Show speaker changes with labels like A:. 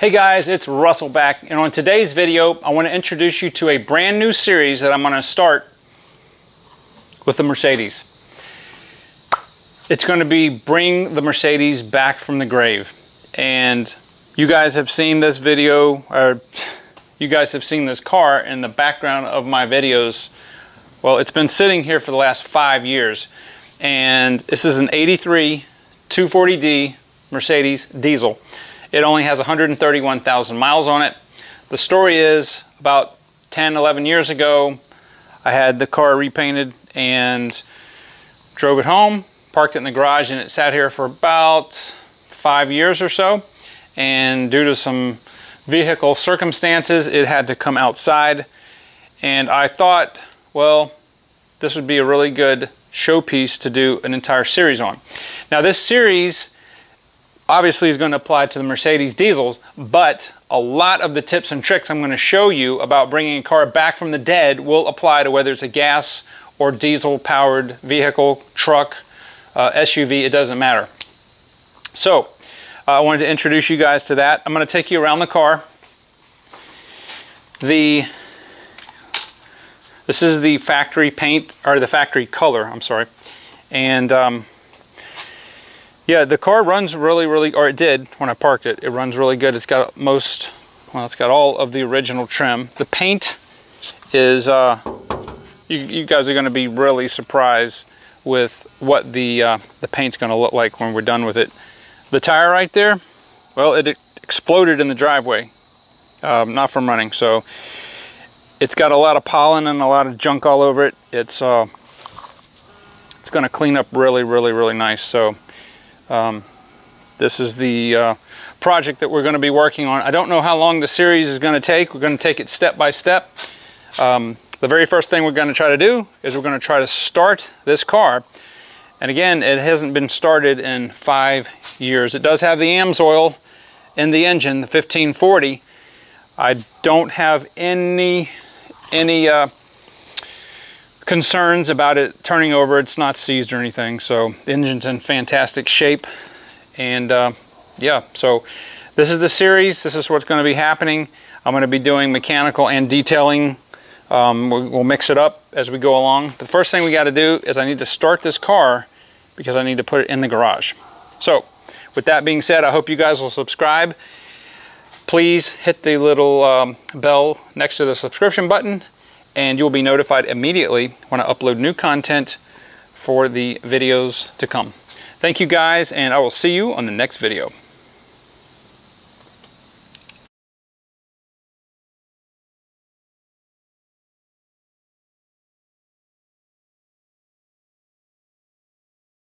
A: Hey guys, it's Russell back, and on today's video I want to introduce you to a brand new series that I'm going to start with the Mercedes. It's going to be bring the Mercedes back from the grave. And you guys have seen this video, or you guys have seen this car in the background of my videos. Well, it's been sitting here for the last 5 years, and this is an 83 240D Mercedes diesel. It only has 131,000 miles on it. The story is, about 10-11 years ago, I had the car repainted and drove it home, parked it in the garage, and it sat here for about 5 years or so. And due to some vehicle circumstances, it had to come outside. And I thought, well, this would be a really good showpiece to do an entire series on. Now, this series obviously is going to apply to the Mercedes diesels, but a lot of the tips and tricks I'm going to show you about bringing a car back from the dead will apply to whether it's a gas or diesel powered vehicle, truck, SUV, it doesn't matter. So I wanted to introduce you guys to that. I'm going to take you around the car. This is the factory paint, or the factory color, I'm sorry. And yeah, the car runs really, or it did when I parked it. It runs really good. It's got it's got all of the original trim. The paint is, you guys are going to be really surprised with what the paint's going to look like when we're done with it. The tire right there, well, it exploded in the driveway, not from running. So it's got a lot of pollen and a lot of junk all over it. It's going to clean up really nice. So this is the project that we're going to be working on. I don't know how long the series is going to take. We're going to take it step by step. The very first thing we're going to try to do is we're going to try to start this car. And again, it hasn't been started in 5 years. It does have the AMSOIL in the engine, the 1540. I don't have any concerns about it turning over. It's not seized or anything, so the engine's in fantastic shape. And yeah, so this is the series. This is what's going to be happening. I'm going to be doing mechanical and detailing. We'll mix it up as we go along. The first thing we got to do is I need to start this car because I need to put it in the garage. So with that being said, I hope you guys will subscribe. Please hit the little bell next to the subscription button, and you'll be notified immediately when I upload new content for the videos to come. Thank you guys, and I will see you on the next video.